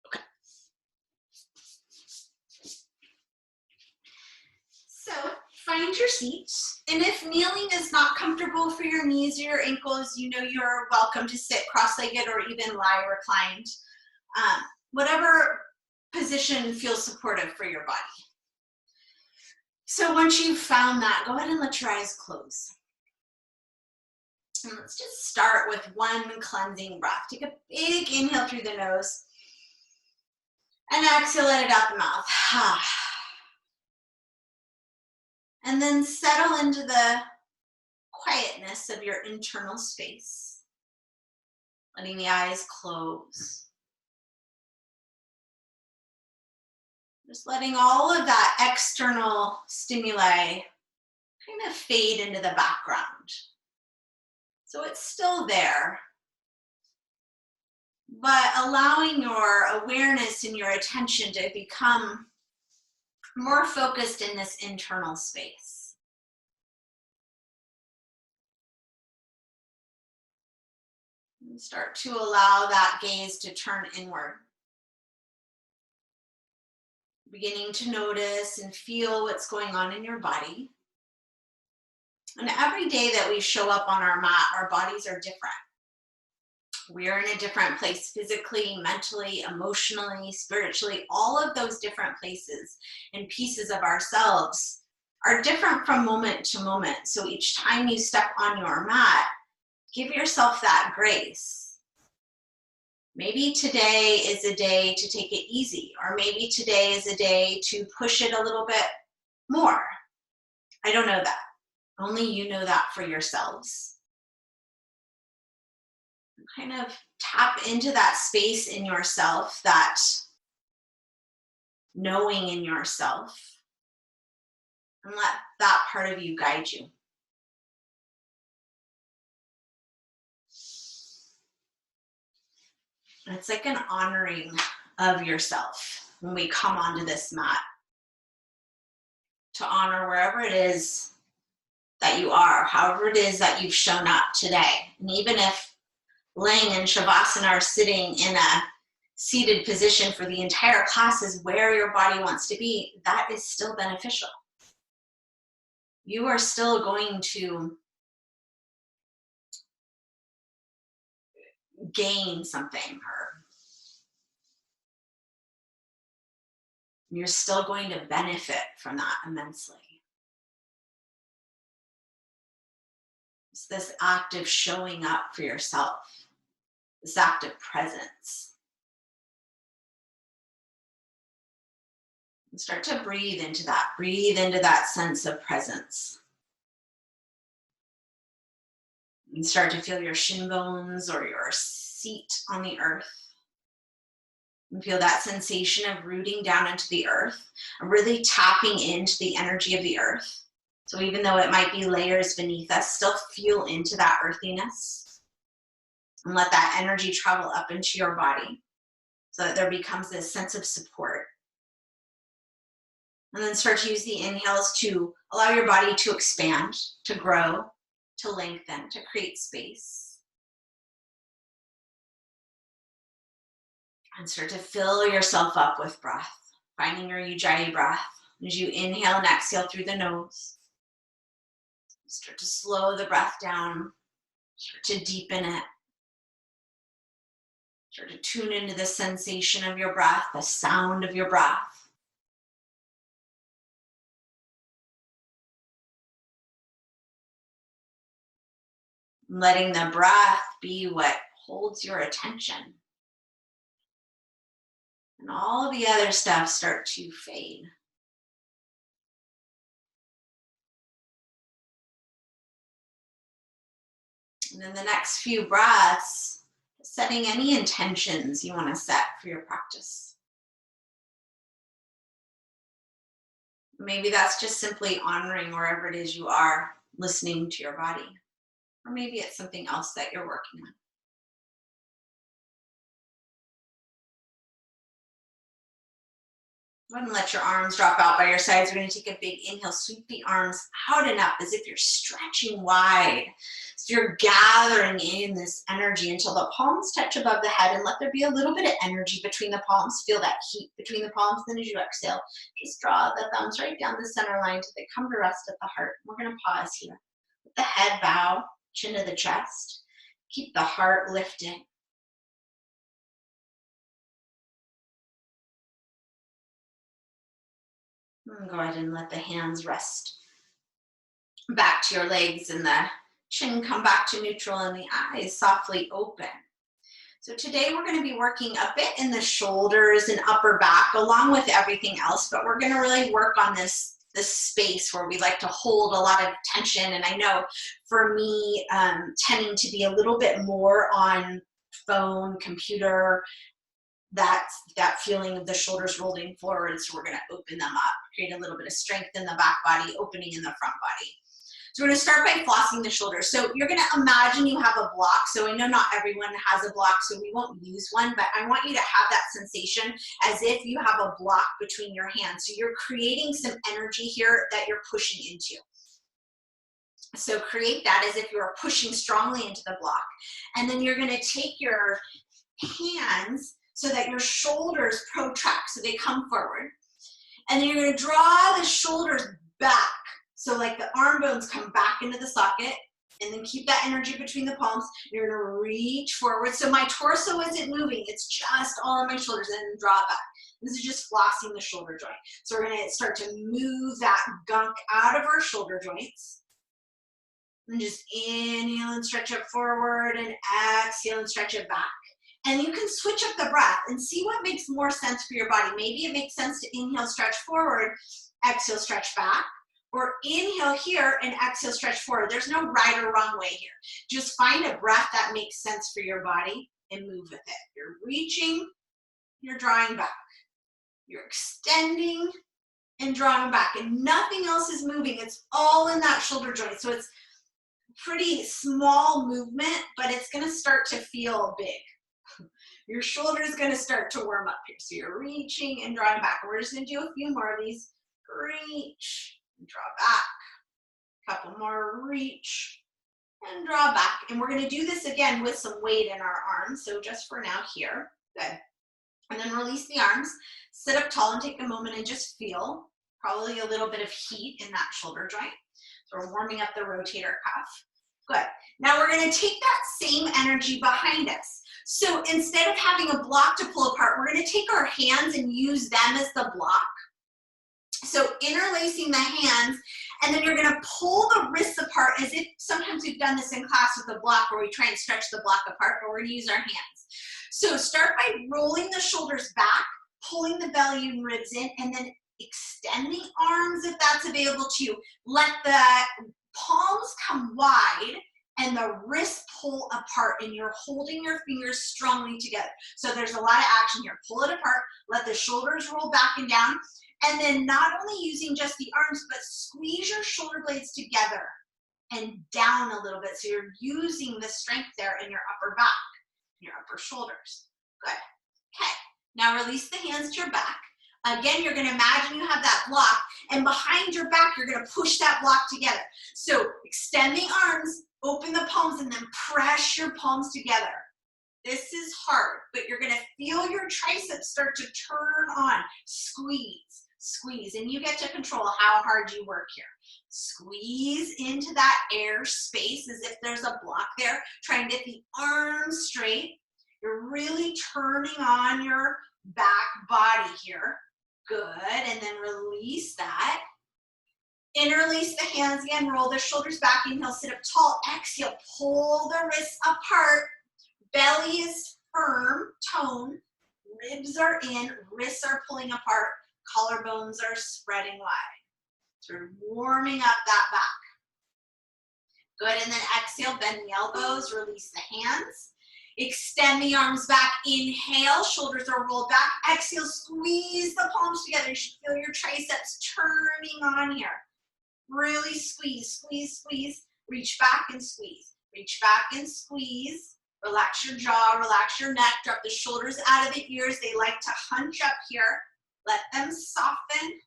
Okay. So find your seat. And if kneeling is not comfortable for your knees or your ankles, you know you're welcome to sit cross-legged or even lie reclined. Um, Whatever position feels supportive for your body. So once you've found that, go ahead and let your eyes close. And let's just start with one cleansing breath. Take a big inhale through the nose and exhale, let it out the mouth. And then settle into the quietness of your internal space, letting the eyes close. Just letting all of that external stimuli kind of fade into the background. So it's still there, but allowing your awareness and your attention to become more focused in this internal space. And start to allow that gaze to turn inward. Beginning to notice and feel what's going on in your body. And every day that we show up on our mat, our bodies are different. We're in a different place physically, mentally, emotionally, spiritually. All of those different places and pieces of ourselves are different from moment to moment. So each time you step on your mat, give yourself that grace. Maybe today is a day to take it easy, or maybe today is a day to push it a little bit more. I don't know that. Only you know that for yourselves. Kind of tap into that space in yourself, that knowing in yourself, and let that part of you guide you. It's like an honoring of yourself when we come onto this mat, to honor wherever it is that you are, however it is that you've shown up today. And even if laying in Shavasana or sitting in a seated position for the entire class is where your body wants to be, that is still beneficial. You are still going to gain something, or you're still going to benefit from that immensely. It's this act of showing up for yourself, this act of presence. And start to breathe into that. Breathe into that sense of presence. And start to feel your shin bones or your seat on the earth. And feel that sensation of rooting down into the earth, and really tapping into the energy of the earth. So even though it might be layers beneath us, still feel into that earthiness. And let that energy travel up into your body so that there becomes this sense of support. And then start to use the inhales to allow your body to expand, to grow, to lengthen, to create space. And start to fill yourself up with breath, finding your Ujjayi breath. As you inhale and exhale through the nose, start to slow the breath down, start to deepen it. Start to tune into the sensation of your breath, the sound of your breath. Letting the breath be what holds your attention. And all the other stuff start to fade. And then the next few breaths, setting any intentions you want to set for your practice. Maybe that's just simply honoring wherever it is you are, listening to your body. Or maybe it's something else that you're working on. Go ahead and let your arms drop out by your sides. We're going to take a big inhale, sweep the arms out and up as if you're stretching wide. So you're gathering in this energy until the palms touch above the head, and let there be a little bit of energy between the palms. Feel that heat between the palms. Then as you exhale, just draw the thumbs right down the center line till they come to rest at the heart. We're going to pause here. Let the head bow, chin to the chest. Keep the heart lifted. And go ahead and let the hands rest back to your legs and the chin come back to neutral and the eyes softly open. So today we're going to be working a bit in the shoulders and upper back along with everything else, but we're going to really work on this space where we like to hold a lot of tension. And I know for me, tending to be a little bit more on phone, computer, that feeling of the shoulders rolling forward. So we're going to open them up, create a little bit of strength in the back body, opening in the front body. So we're going to start by flossing the shoulders. So you're going to imagine you have a block. So I know not everyone has a block, so we won't use one, but I want you to have that sensation as if you have a block between your hands. So you're creating some energy here that you're pushing into. So create that as if you are pushing strongly into the block. And then you're going to take your hands so that your shoulders protract, so they come forward. And then you're going to draw the shoulders back. So like the arm bones come back into the socket, and then keep that energy between the palms. You're going to reach forward. So my torso isn't moving. It's just all on my shoulders, and then draw back. This is just flossing the shoulder joint. So we're going to start to move that gunk out of our shoulder joints. And just inhale and stretch it forward, and exhale and stretch it back. And you can switch up the breath and see what makes more sense for your body. Maybe it makes sense to inhale, stretch forward, exhale, stretch back, or inhale here and exhale, stretch forward. There's no right or wrong way here. Just find a breath that makes sense for your body and move with it. You're reaching, you're drawing back. You're extending and drawing back, and nothing else is moving. It's all in that shoulder joint. So it's pretty small movement, but it's going to start to feel big. Your shoulder is going to start to warm up here. So you're reaching and drawing back. And we're just going to do a few more of these. Reach and draw back. Couple more, reach and draw back. And we're going to do this again with some weight in our arms. So just for now here. Good. And then release the arms. Sit up tall and take a moment and just feel probably a little bit of heat in that shoulder joint. So we're warming up the rotator cuff. Good. Now we're going to take that same energy behind us. So instead of having a block to pull apart, we're going to take our hands and use them as the block. So interlacing the hands, and then you're going to pull the wrists apart as if sometimes we've done this in class with the block where we try and stretch the block apart, but we're going to use our hands. So start by rolling the shoulders back, pulling the belly and ribs in, and then extending arms if that's available to you. Let the palms come wide and the wrists pull apart, and you're holding your fingers strongly together. So there's a lot of action here. Pull it apart, let the shoulders roll back and down, and then not only using just the arms, but squeeze your shoulder blades together and down a little bit. So you're using the strength there in your upper back, your upper shoulders. Good. Okay. Now release the hands to your back. Again, you're going to imagine you have that block, and behind your back, you're going to push that block together. So extending arms, open the palms, and then press your palms together. This is hard, but you're going to feel your triceps start to turn on. Squeeze, squeeze, and you get to control how hard you work here. Squeeze into that air space as if there's a block there. Try and get the arms straight. You're really turning on your back body here. Good, and then release that. Interlace the hands again, roll the shoulders back, inhale, sit up tall, exhale, pull the wrists apart, belly is firm, tone, ribs are in, wrists are pulling apart, collarbones are spreading wide. So we're warming up that back. Good, and then exhale, bend the elbows, release the hands. Extend the arms back, inhale, shoulders are rolled back, exhale, squeeze the palms together. You should feel your triceps turning on here. Really squeeze, squeeze, squeeze, reach back and squeeze, reach back and squeeze. Relax your jaw, relax your neck, drop the shoulders out of the ears. They like to hunch up here. Let them soften.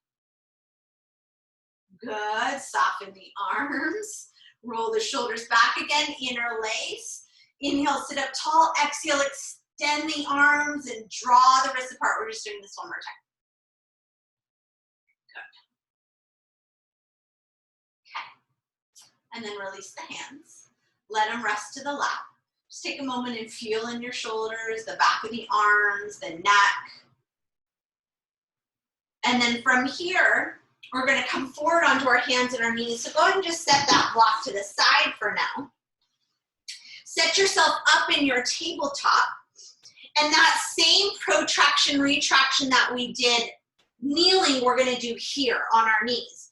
Good. Soften the arms. Roll the shoulders back again. Interlace. Inhale, sit up tall. Exhale, extend the arms and draw the wrists apart. We're just doing this one more time. Good. Okay. And then release the hands. Let them rest to the lap. Just take a moment and feel in your shoulders, the back of the arms, the neck. And then from here, we're going to come forward onto our hands and our knees. So go ahead and just set that block to the side for now. Set yourself up in your tabletop. And that same protraction, retraction that we did kneeling, we're going to do here on our knees.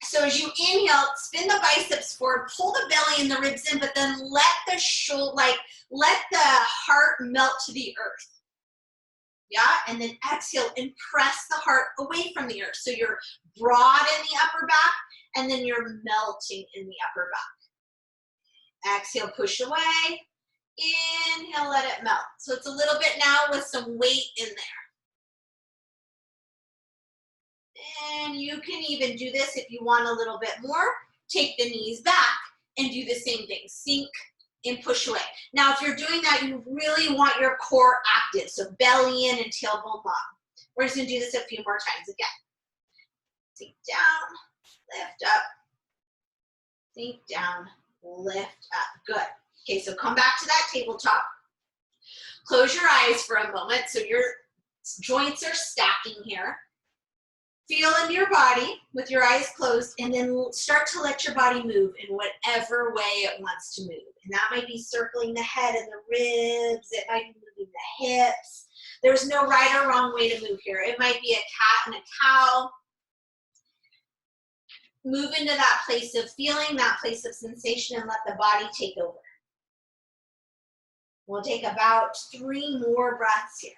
So as you inhale, spin the biceps forward, pull the belly and the ribs in, but then let the let the heart melt to the earth. Yeah, and then exhale and press the heart away from the earth. So you're broad in the upper back, and then you're melting in the upper back. Exhale, push away. Inhale, let it melt. So it's a little bit now with some weight in there. And you can even do this if you want a little bit more. Take the knees back and do the same thing. Sink and push away. Now, if you're doing that, you really want your core active. So belly in and tailbone long. We're just going to do this a few more times again. Sink down, lift up. Sink down, lift up. Good. Okay, so come back to that tabletop. Close your eyes for a moment so your joints are stacking here. Feel into your body with your eyes closed, and then start to let your body move in whatever way it wants to move. And that might be circling the head and the ribs. It might be moving the hips. There's no right or wrong way to move here. It might be a cat and a cow. Move into that place of feeling, that place of sensation, and let the body take over. We'll take about 3 more breaths here.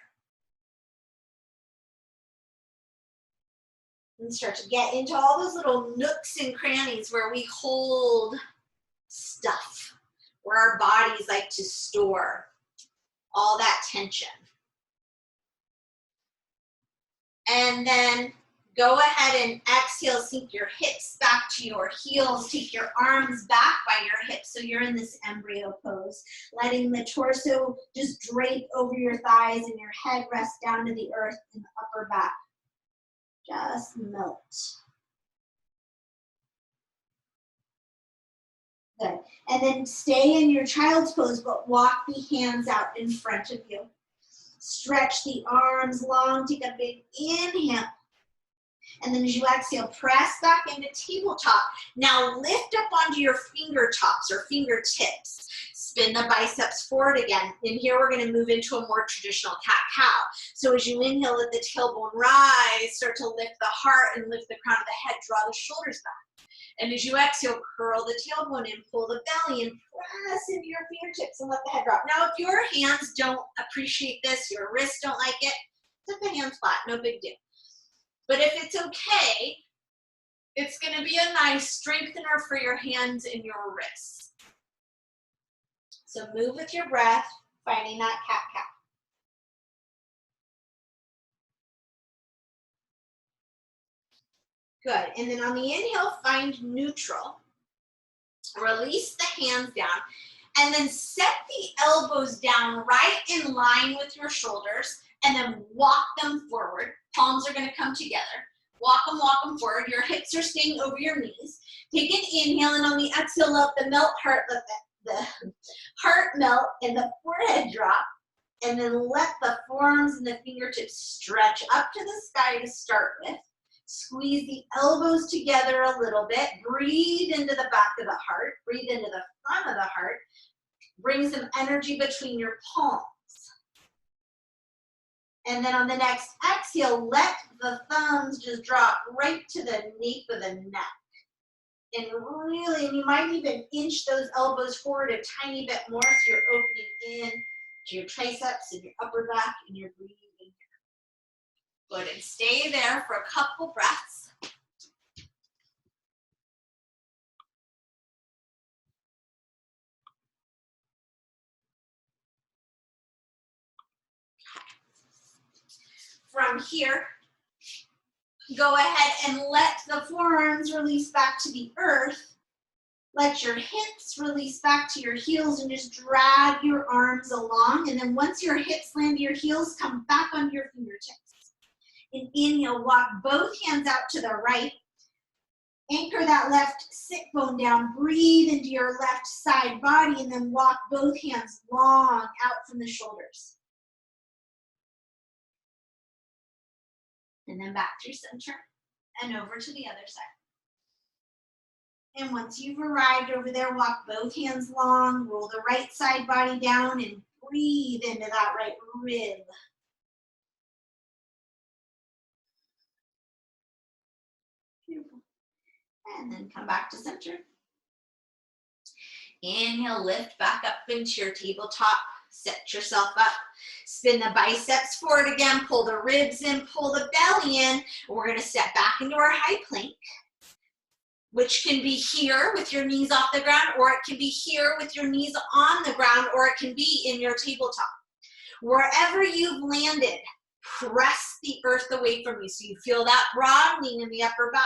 And start to get into all those little nooks and crannies where we hold stuff, where our bodies like to store all that tension. And then go ahead and exhale, sink your hips back to your heels, take your arms back by your hips so you're in this embryo pose, letting the torso just drape over your thighs and your head rest down to the earth in the upper back. Just melt. Good. And then stay in your child's pose, but walk the hands out in front of you. Stretch the arms long, take a big inhale. And then as you exhale, press back into tabletop. Now lift up onto your fingertops or fingertips. Spin the biceps forward again. And here we're going to move into a more traditional cat-cow. So as you inhale, let the tailbone rise, start to lift the heart and lift the crown of the head, draw the shoulders back. And as you exhale, curl the tailbone in, pull the belly and press into your fingertips and let the head drop. Now, if your hands don't appreciate this, your wrists don't like it, set the hands flat, no big deal. But if it's okay, it's going to be a nice strengthener for your hands and your wrists. So move with your breath, finding that cat-cow. Good. And then on the inhale, find neutral. Release the hands down. And then set the elbows down right in line with your shoulders. And then walk them forward. Palms are going to come together. Walk them forward. Your hips are staying over your knees. Take an inhale, and on the exhale, let the heart melt and the forehead drop. And then let the forearms and the fingertips stretch up to the sky to start with. Squeeze the elbows together a little bit. Breathe into the back of the heart. Breathe into the front of the heart. Bring some energy between your palms. And then on the next exhale, let the thumbs just drop right to the nape of the neck. And really, and you might even inch those elbows forward a tiny bit more so you're opening in to your triceps and your upper back and you're breathing in here. Good, and stay there for a couple breaths. from here, go ahead and let the forearms release back to the earth. Let your hips release back to your heels and just drag your arms along. And then once your hips land to your heels, come back onto your fingertips. And inhale, walk both hands out to the right. Anchor that left sit bone down. Breathe into your left side body and then walk both hands long out from the shoulders. And then back through center and over to the other side. And once you've arrived over there, walk both hands long, roll the right side body down and breathe into that right rib. Beautiful. And then come back to center. Inhale, lift back up into your tabletop. Set yourself up. Spin the biceps forward again. Pull the ribs in, pull the belly in. We're going to step back into our high plank, which can be here with your knees off the ground, or it can be here with your knees on the ground, or it can be in your tabletop. Wherever you've landed, press the earth away from you so you feel that broadening in the upper back.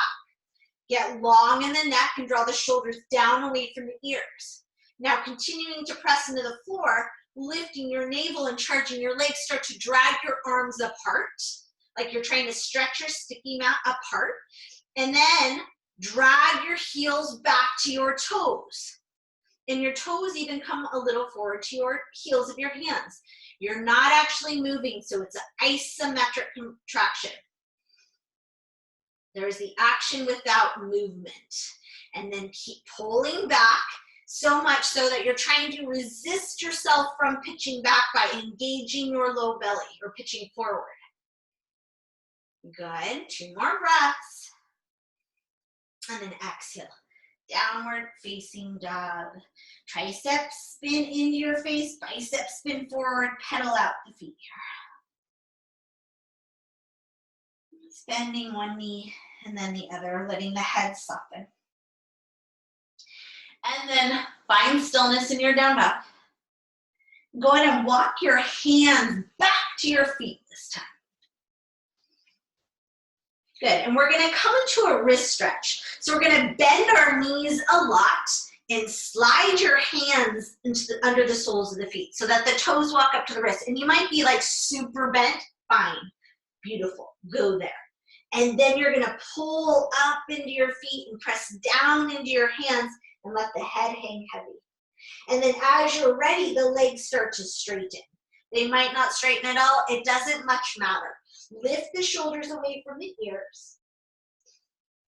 Get long in the neck and draw the shoulders down away from the ears. Now continuing to press into the floor, lifting your navel and charging your legs, start to drag your arms apart, like you're trying to stretch your sticky mat apart. And then drag your heels back to your toes. And your toes even come a little forward to your heels of your hands. You're not actually moving, so it's an isometric contraction. There's the action without movement. And then keep pulling back so much so that you're trying to resist yourself from pitching back by engaging your low belly or pitching forward. Good. 2 more breaths. And then exhale. Downward facing dog. Triceps spin into your face, biceps spin forward, pedal out the feet here. Bending one knee and then the other, letting the head soften. And then find stillness in your down dog. Go ahead and walk your hands back to your feet this time. Good, and we're gonna come into a wrist stretch. So we're gonna bend our knees a lot and slide your hands into under the soles of the feet so that the toes walk up to the wrist. And you might be like super bent, fine, beautiful, go there. And then you're gonna pull up into your feet and press down into your hands and let the head hang heavy. And then as you're ready, the legs start to straighten. They might not straighten at all, it doesn't much matter. Lift the shoulders away from the ears.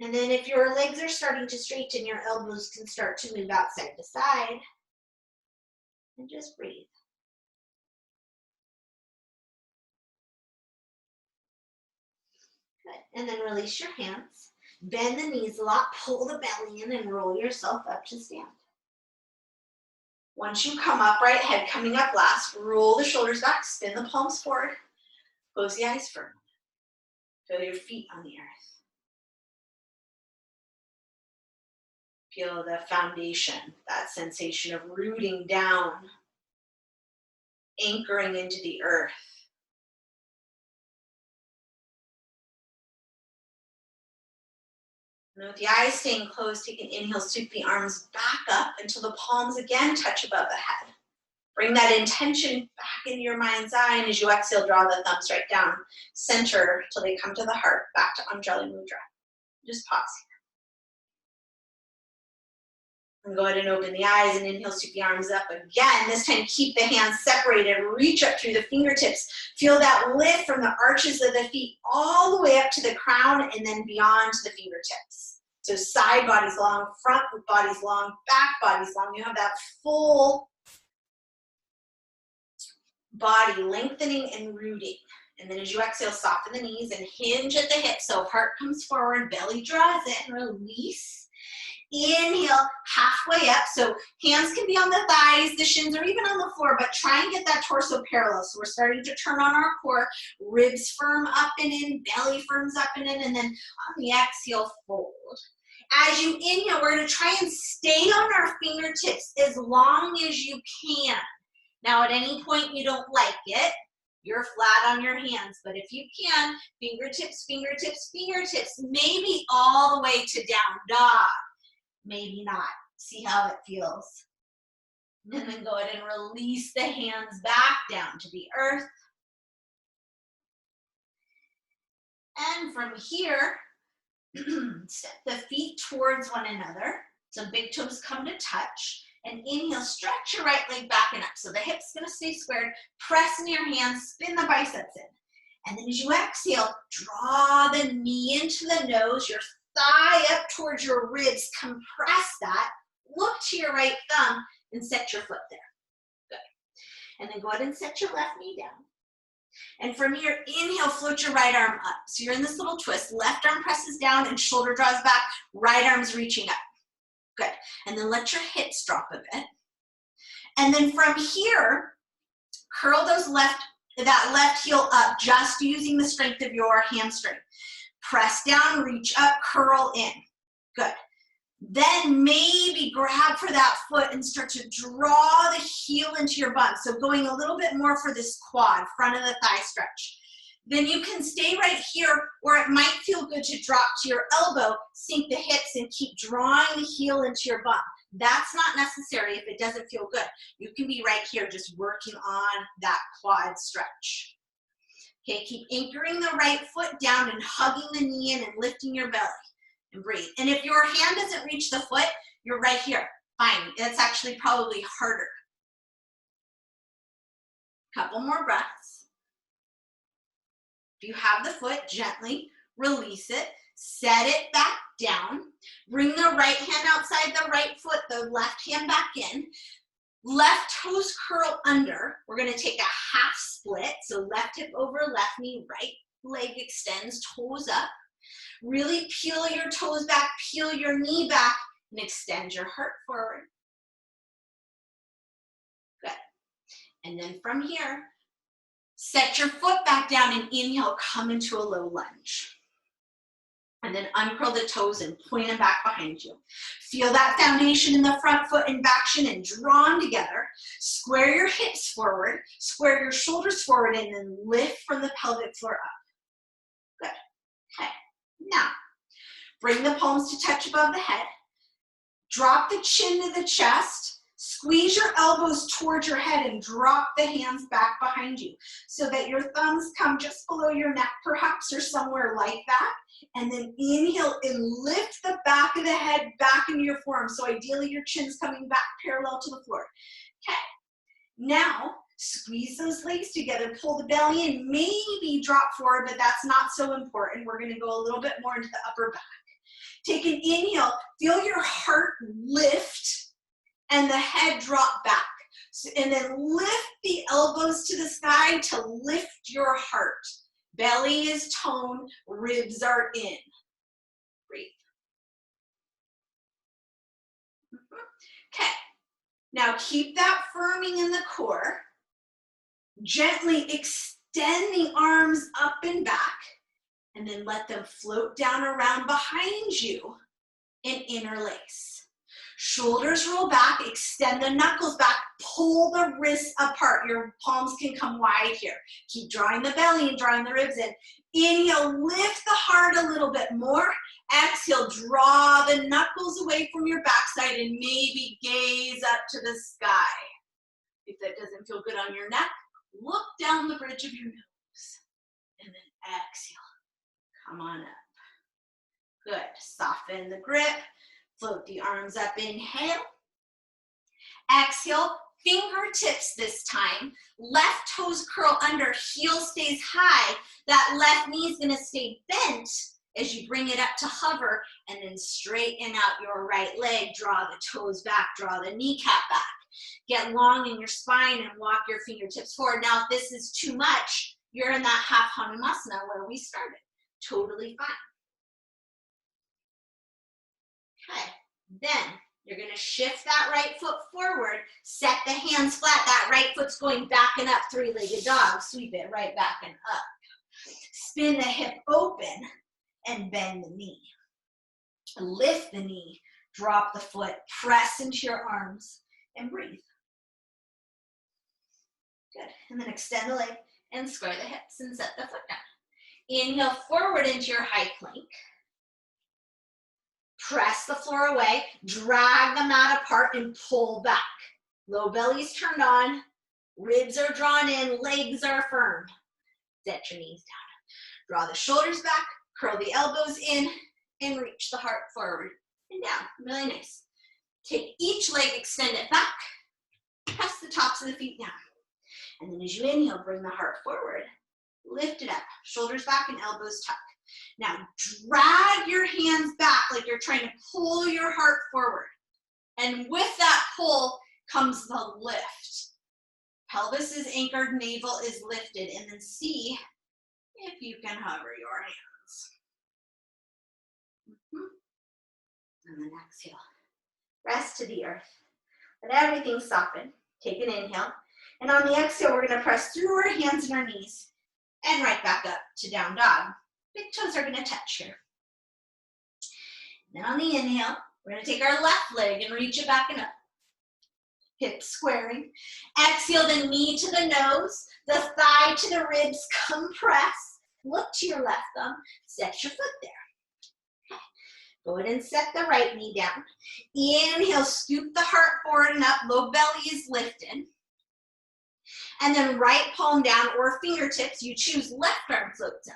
And then if your legs are starting to straighten, your elbows can start to move out side to side. And just breathe. Good. And then release your hands. Bend the knees a lot, pull the belly in and roll yourself up to stand. Once you come upright, head coming up last, roll the shoulders back, spin the palms forward, close the eyes firm. Feel your feet on the earth. Feel the foundation, that sensation of rooting down, anchoring into the earth. And with the eyes staying closed, take an inhale, sweep the arms back up until the palms again touch above the head. Bring that intention back into your mind's eye, and as you exhale, draw the thumbs right down, center till they come to the heart, back to Anjali Mudra. Just pause here. And go ahead and open the eyes and inhale, sweep the arms up again. This time keep the hands separated, reach up through the fingertips. Feel that lift from the arches of the feet all the way up to the crown and then beyond to the fingertips. So side body's long, front body's long, back body's long. You have that full body lengthening and rooting. And then as you exhale, soften the knees and hinge at the hips. So heart comes forward, belly draws in, release. Inhale, halfway up. So hands can be on the thighs, the shins, or even on the floor, but try and get that torso parallel. So we're starting to turn on our core, ribs firm up and in, belly firms up and in, and then on the exhale, fold. As you inhale, we're gonna try and stay on our fingertips as long as you can. Now, at any point you don't like it, You're flat on your hands, but if you can, fingertips, fingertips, fingertips, maybe all the way to down dog. Maybe not. See how it feels. And then go ahead and release the hands back down to the earth. And from here, step the feet towards one another. So big toes come to touch. And inhale, stretch your right leg back and up. So the hip's gonna stay squared. Press in your hands, spin the biceps in. And then as you exhale, draw the knee into the nose, your thigh up towards your ribs, compress that. Look to your right thumb and set your foot there. Good. And then go ahead and set your left knee down. And from here, inhale, float your right arm up. So you're in this little twist. Left arm presses down and shoulder draws back. Right arm's reaching up. Good. And then let your hips drop a bit. And then from here, curl that left heel up, just using the strength of your hamstring. Press down, reach up, curl in. Good. Then maybe grab for that foot and start to draw the heel into your bum. So going a little bit more for this quad, front of the thigh stretch. Then you can stay right here, or it might feel good to drop to your elbow, sink the hips, and keep drawing the heel into your bum. That's not necessary if it doesn't feel good. You can be right here just working on that quad stretch. Okay, keep anchoring the right foot down and hugging the knee in and lifting your belly. And breathe. And if your hand doesn't reach the foot, you're right here. Fine. That's actually probably harder. Couple more breaths. If you have the foot, gently release it. Set it back down. Bring the right hand outside the right foot, the left hand back in. Left toes curl under. We're going to take a half split. So left hip over left knee, right leg extends, toes up. Really peel your toes back, peel your knee back, and extend your heart forward. Good. And then from here, set your foot back down and inhale, come into a low lunge. And then uncurl the toes and point them back behind you. Feel that foundation in the front foot and back shin and draw them together. Square your hips forward, square your shoulders forward, and then lift from the pelvic floor up. Good. Okay. Now, bring the palms to touch above the head. Drop the chin to the chest. Squeeze your elbows towards your head and drop the hands back behind you so that your thumbs come just below your neck perhaps, or somewhere like that. And then inhale and lift the back of the head back into your forearm. So ideally your chin's coming back parallel to the floor. Okay. Now, squeeze those legs together, pull the belly in, maybe drop forward, but that's not so important. We're gonna go a little bit more into the upper back. Take an inhale, feel your heart lift and the head drop back. And then lift the elbows to the sky to lift your heart. Belly is toned, ribs are in. Breathe. Okay, now keep that firming in the core. Gently extend the arms up and back, and then let them float down around behind you and interlace. Shoulders roll back, extend the knuckles back, pull the wrists apart. Your palms can come wide here. Keep drawing the belly and drawing the ribs in. Inhale, lift the heart a little bit more. Exhale, draw the knuckles away from your backside and maybe gaze up to the sky. If that doesn't feel good on your neck, look down the bridge of your nose. And then exhale, come on up. Good, soften the grip. Float the arms up, inhale. Exhale, fingertips this time. Left toes curl under, heel stays high. That left knee is gonna stay bent as you bring it up to hover, and then straighten out your right leg. Draw the toes back, draw the kneecap back. Get long in your spine and walk your fingertips forward. Now, if this is too much, you're in that half Hanumasana where we started. Totally fine. Okay, then you're gonna shift that right foot forward, set the hands flat, that right foot's going back and up, three-legged dog, sweep it right back and up. Spin the hip open and bend the knee. Lift the knee, drop the foot, press into your arms and breathe. Good, and then extend the leg and square the hips and set the foot down. Inhale forward into your high plank. Press the floor away, drag the mat apart and pull back. Low belly's turned on, ribs are drawn in, legs are firm. Set your knees down. Draw the shoulders back, curl the elbows in, and reach the heart forward and down. Really nice. Take each leg, extend it back, press the tops of the feet down. And then as you inhale, bring the heart forward, lift it up, shoulders back and elbows tuck. Now drag your hands back like you're trying to pull your heart forward. And with that pull comes the lift. Pelvis is anchored, navel is lifted, and then see if you can hover your hands. And then exhale. Rest to the earth. Let everything soften. Take an inhale. And on the exhale, we're going to press through our hands and our knees and right back up to down dog. Big toes are going to touch here. Then on the inhale, we're going to take our left leg and reach it back and up. Hips squaring. Exhale the knee to the nose, the thigh to the ribs, compress. Look to your left thumb, set your foot there. Okay. Go ahead and set the right knee down. Inhale, scoop the heart forward and up, low belly is lifted. And then right palm down or fingertips, you choose left arm floats up.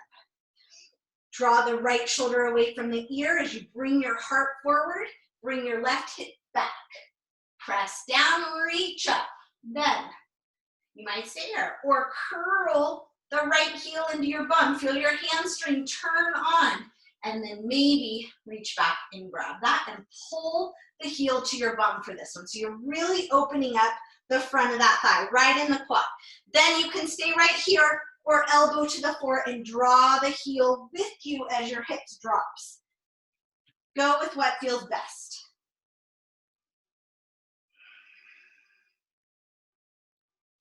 Draw the right shoulder away from the ear as you bring your heart forward, bring your left hip back. Press down, reach up, then you might stay here or curl the right heel into your bum. Feel your hamstring turn on and then maybe reach back and grab that and pull the heel to your bum for this one. So you're really opening up the front of that thigh, right in the quad. Then you can stay right here or elbow to the floor and draw the heel with you as your hips drops. Go with what feels best.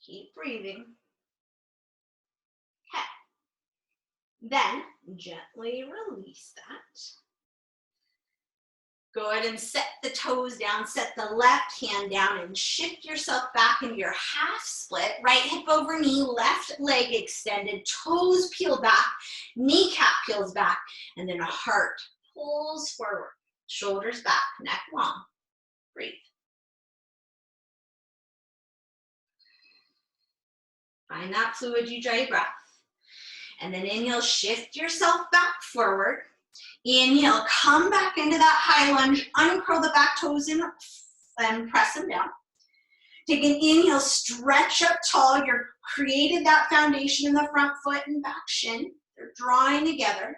Keep breathing. Okay. Then gently release that. Go ahead and set the toes down, set the left hand down and shift yourself back into your half split. Right hip over knee, left leg extended, toes peel back, kneecap peels back, and then a heart pulls forward. Shoulders back, neck long. Breathe. Find that fluid, you dry breath. And then inhale, shift yourself back forward. Inhale, come back into that high lunge, uncurl the back toes in and press them down. Take an inhale, stretch up tall. You've created that foundation in the front foot and back shin. They're drawing together.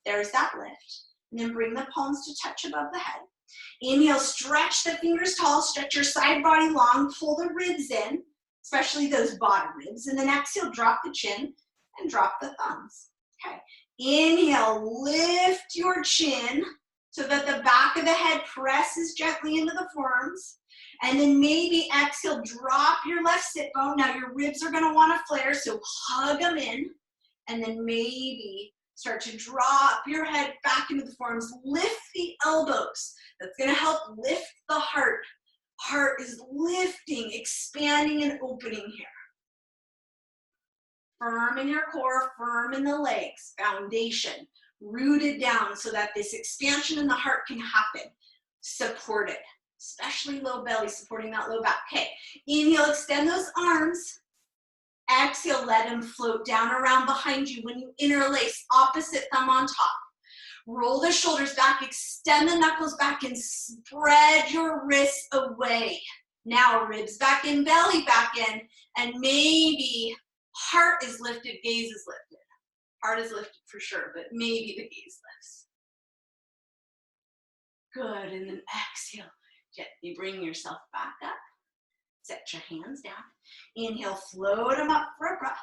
There's that lift. And then bring the palms to touch above the head. Inhale, stretch the fingers tall, stretch your side body long, pull the ribs in, especially those bottom ribs. And then exhale, drop the chin and drop the thumbs. Okay. Inhale, lift your chin so that the back of the head presses gently into the forearms. And then maybe exhale, drop your left sit bone. Now your ribs are gonna wanna flare, so hug them in. And then maybe start to drop your head back into the forearms. Lift the elbows. That's gonna help lift the heart. Heart is lifting, expanding, and opening here. Firm in your core, firm in the legs, foundation, rooted down so that this expansion in the heart can happen. Supported, especially low belly, supporting that low back. Okay, inhale, extend those arms. Exhale, let them float down around behind you. When you interlace, opposite thumb on top. Roll the shoulders back, extend the knuckles back, and spread your wrists away. Now ribs back in, belly back in, and maybe heart is lifted, gaze is lifted. Heart is lifted for sure, but maybe the gaze lifts. Good, and then exhale. Gently bring yourself back up. Set your hands down. Inhale, float them up for a breath.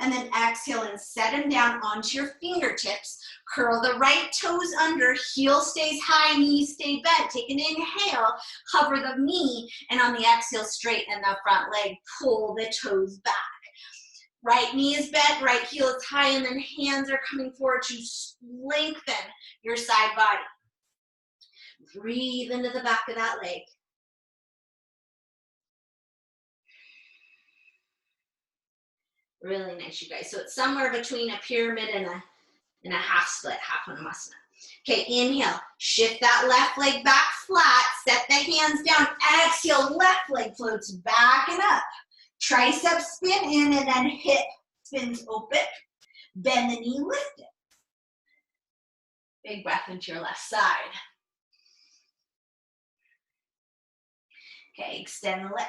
And then exhale and set them down onto your fingertips. Curl the right toes under, heel stays high, knees stay bent. Take an inhale, hover the knee, and on the exhale, straighten the front leg, pull the toes back. Right knee is bent, right heel is high, and then hands are coming forward to lengthen your side body. Breathe into the back of that leg. Really nice, you guys. So it's somewhere between a pyramid and a half split, half on a asana. Okay, inhale, shift that left leg back flat, set the hands down, exhale, left leg floats back and up. Tricep spin in and then hip spins open. Bend the knee, lift it. Big breath into your left side. Okay, extend the leg.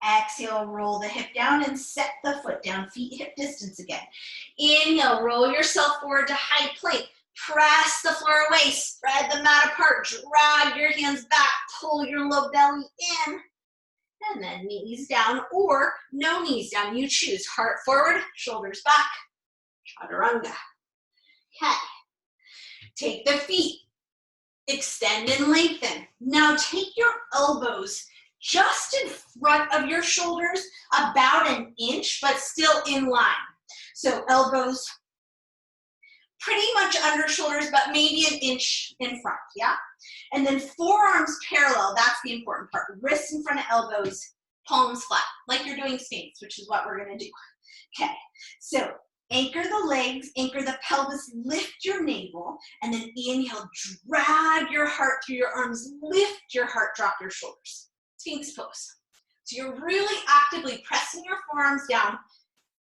Exhale, roll the hip down and set the foot down, feet hip distance again. Inhale, roll yourself forward to high plank. Press the floor away, spread the mat apart, drag your hands back, pull your low belly in, and then knees down or no knees down. You choose. Heart forward, shoulders back, chaturanga. Okay. Take the feet, extend and lengthen. Now take your elbows just in front of your shoulders, about an inch, but still in line. So elbows pretty much under shoulders, but maybe an inch in front, yeah? And then forearms parallel, that's the important part. Wrists in front of elbows, palms flat, like you're doing Sphinx, which is what we're gonna do. Okay, so anchor the legs, anchor the pelvis, lift your navel, and then inhale, drag your heart through your arms, lift your heart, drop your shoulders. Sphinx pose. So you're really actively pressing your forearms down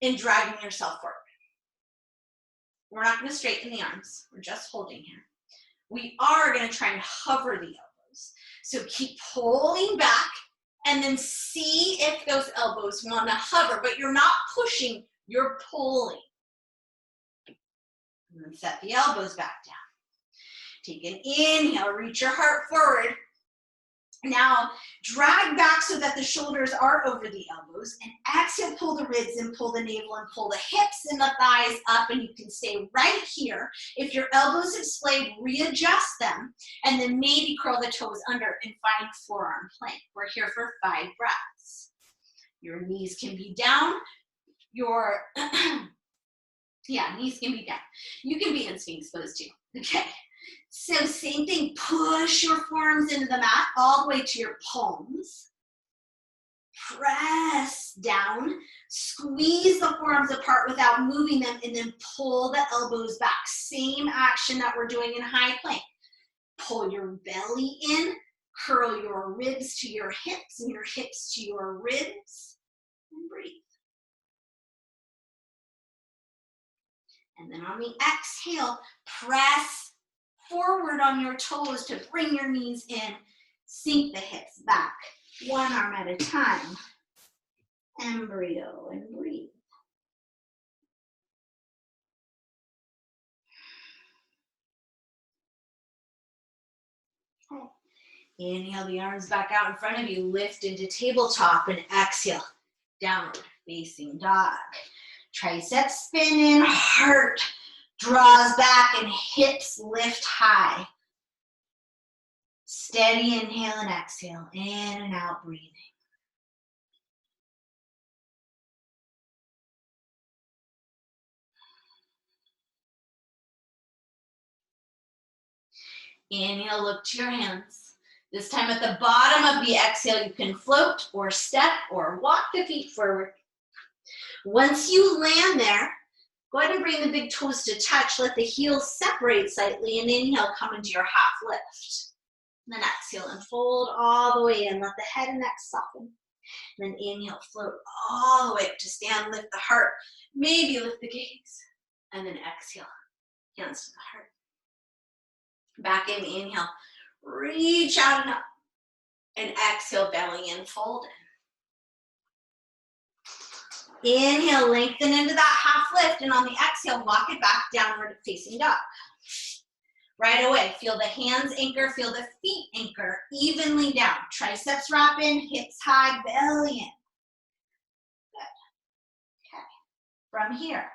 and dragging yourself forward. We're not going to straighten the arms. We're just holding here. We are going to try and hover the elbows. So keep pulling back and then see if those elbows want to hover, but you're not pushing, you're pulling. And then set the elbows back down. Take an inhale, reach your heart forward. Now, drag back so that the shoulders are over the elbows, and exhale, pull the ribs and pull the navel and pull the hips and the thighs up, and you can stay right here. If your elbows have splayed, readjust them, and then maybe curl the toes under and find forearm plank. We're here for 5 breaths. Your knees can be down, your, knees can be down. You can be in Sphinx pose too, okay? So same thing, push your forearms into the mat all the way to your palms. Press down, squeeze the forearms apart without moving them, and then pull the elbows back. Same action that we're doing in high plank. Pull your belly in, curl your ribs to your hips and your hips to your ribs, and breathe. And then on the exhale, press forward on your toes to bring your knees in, sink the hips back, one arm at a time. Embryo and breathe. Okay. Inhale the arms back out in front of you, lift into tabletop, and exhale, downward facing dog. Triceps spin in, heart draws back and hips lift high. Steady inhale and exhale, in and out breathing. Inhale, look to your hands. This time at the bottom of the exhale, you can float or step or walk the feet forward. Once you land there, go ahead and bring the big toes to touch. Let the heels separate slightly, and inhale, come into your half lift. And then exhale and fold all the way in. Let the head and neck soften. And then inhale, float all the way up to stand, lift the heart. Maybe lift the gaze. And then exhale, hands to the heart. Back in, inhale, reach out and up. And exhale, belly in, fold in. Inhale, lengthen into that half lift. And on the exhale, walk it back, downward facing dog. Right away, feel the hands anchor, feel the feet anchor evenly down. Triceps wrap in, hips high, belly in. Good. Okay. From here,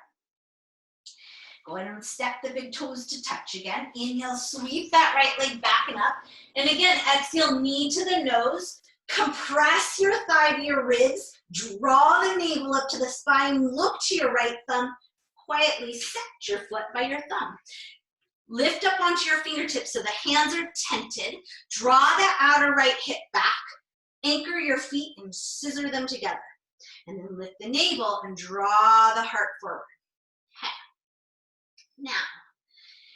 go ahead and step the big toes to touch again. Inhale, sweep that right leg back and up. And again, exhale, knee to the nose. Compress your thigh to your ribs. Draw the navel up to the spine. Look to your right thumb. Quietly set your foot by your thumb. Lift up onto your fingertips so the hands are tented. Draw the outer right hip back. Anchor your feet and scissor them together. And then lift the navel and draw the heart forward. Okay. Now,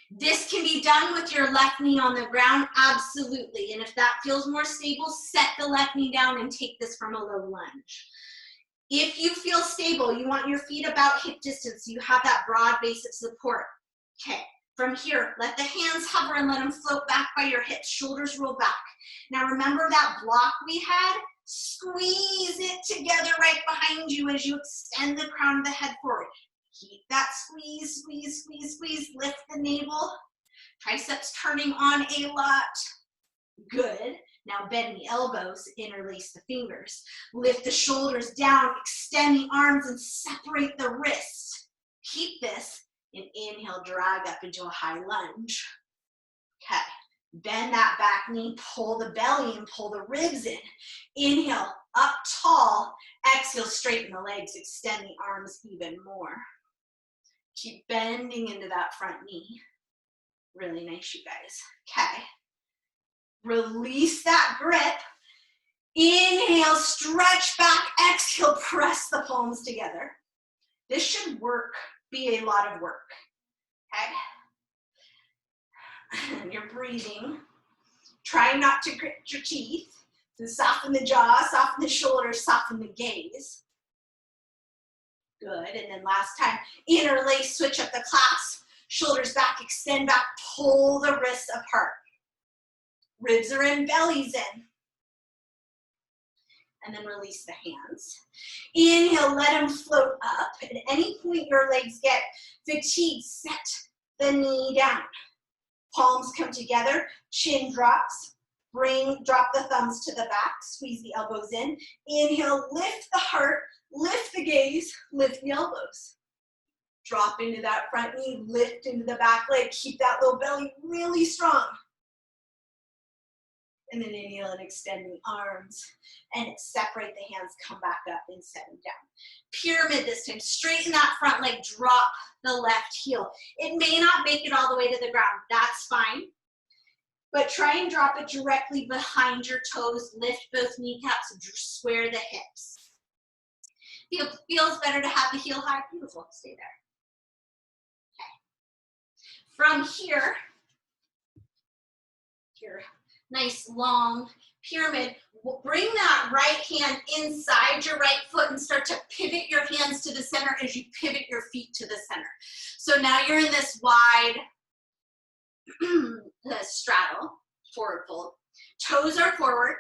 this can be done with your left knee on the ground, absolutely. And if that feels more stable, set the left knee down and take this from a low lunge. If you feel stable, you want your feet about hip distance, so you have that broad base of support. Okay, from here, let the hands hover and let them float back by your hips, shoulders roll back. Now remember that block we had? Squeeze it together right behind you as you extend the crown of the head forward. Keep that squeeze, squeeze, squeeze, squeeze. Lift the navel. Triceps turning on a lot. Good. Now bend the elbows, interlace the fingers. Lift the shoulders down, extend the arms, and separate the wrists. Keep this, and inhale, drag up into a high lunge. Okay. Bend that back knee, pull the belly and pull the ribs in. Inhale, up tall. Exhale, straighten the legs, extend the arms even more. Keep bending into that front knee. Really nice, you guys. Okay. Release that grip. Inhale, stretch back. Exhale, press the palms together. This should be a lot of work. Okay. You're breathing. Try not to grit your teeth. So soften the jaw, soften the shoulders, soften the gaze. Good. And then last time, interlace, switch up the clasp. Shoulders back, extend back, pull the wrists apart. Ribs are in, belly's in. And then release the hands. Inhale, let them float up. At any point your legs get fatigued, set the knee down. Palms come together, chin drops, drop the thumbs to the back, squeeze the elbows in. Inhale, lift the heart, lift the gaze, lift the elbows. Drop into that front knee, lift into the back leg, keep that low belly really strong. And then inhale and extend the arms and separate the hands, come back up and set them down. Pyramid this time, straighten that front leg, drop the left heel. It may not make it all the way to the ground, that's fine. But try and drop it directly behind your toes, lift both kneecaps, and square the hips. Feels better to have the heel high, beautiful, stay there. Okay. From here, nice long pyramid. Bring that right hand inside your right foot and start to pivot your hands to the center as you pivot your feet to the center. So now you're in this wide straddle, forward fold. Toes are forward.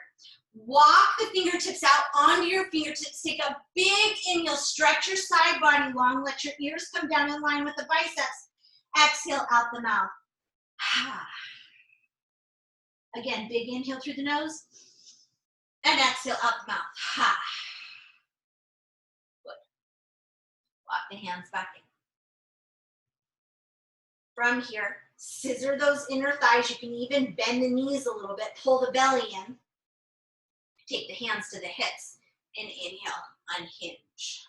Walk the fingertips out onto your fingertips. Take a big inhale, stretch your side body long. Let your ears come down in line with the biceps. Exhale out the mouth. Again, big inhale through the nose, and exhale out the mouth. Good. Walk the hands back in. From here, scissor those inner thighs. You can even bend the knees a little bit, pull the belly in. Take the hands to the hips, and inhale, unhinge.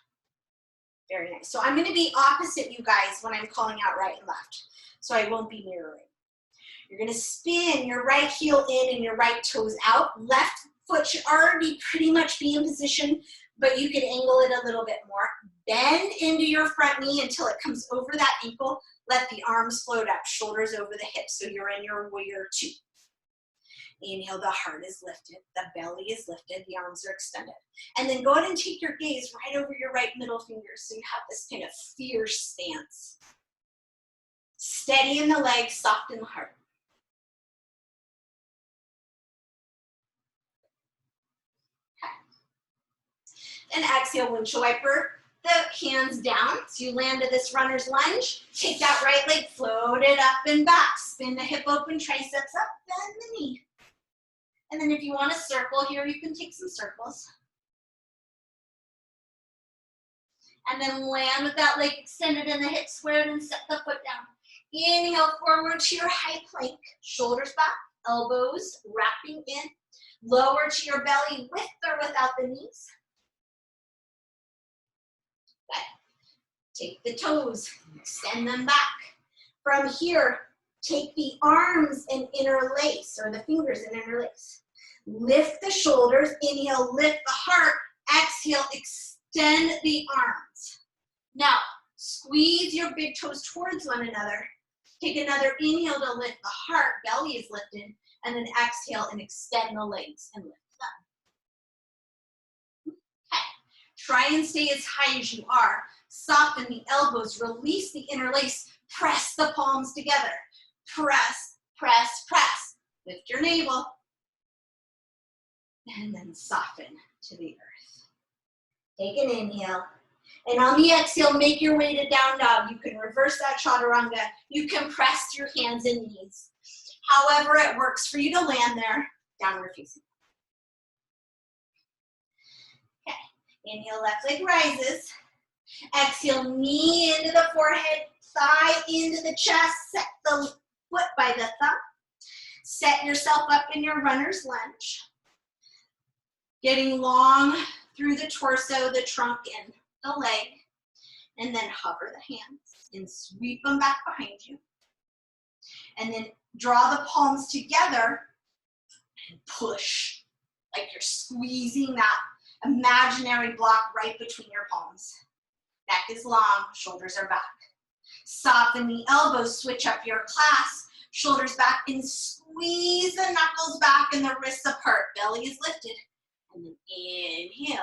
Very nice. So I'm going to be opposite you guys when I'm calling out right and left, so I won't be mirroring. You're going to spin your right heel in and your right toes out. Left foot should already pretty much be in position, but you could angle it a little bit more. Bend into your front knee until it comes over that ankle. Let the arms float up, shoulders over the hips, so you're in your warrior two. Inhale, the heart is lifted, the belly is lifted, the arms are extended. And then go ahead and take your gaze right over your right middle finger so you have this kind of fierce stance. Steady in the legs, soft in the heart. And exhale, windshield wiper the hands down. So you land to this runner's lunge. Take that right leg, float it up and back. Spin the hip open, triceps up, bend the knee. And then if you want to circle here, you can take some circles. And then land with that leg extended and the hip squared and set the foot down. Inhale forward to your high plank. Shoulders back, elbows wrapping in. Lower to your belly with or without the knees. Take the toes, extend them back. From here, take the arms and interlace, or the fingers and interlace. Lift the shoulders, inhale, lift the heart. Exhale, extend the arms. Now, squeeze your big toes towards one another. Take another inhale to lift the heart, belly is lifted, and then exhale and extend the legs and lift them. Okay. Try and stay as high as you are. Soften the elbows, release the interlace, press the palms together. Press, press, press. Lift your navel, and then soften to the earth. Take an inhale. And on the exhale, make your way to down dog. You can reverse that chaturanga. You can press your hands and knees. However it works for you to land there, downward facing. Okay, inhale, left leg rises. Exhale, knee into the forehead, thigh into the chest. Set the foot by the thumb. Set yourself up in your runner's lunge. Getting long through the torso, the trunk, and the leg, and then hover the hands and sweep them back behind you. And then draw the palms together and push, like you're squeezing that imaginary block right between your palms. Neck is long, shoulders are back. Soften the elbows, switch up your clasp, shoulders back, and squeeze the knuckles back and the wrists apart. Belly is lifted. And then inhale,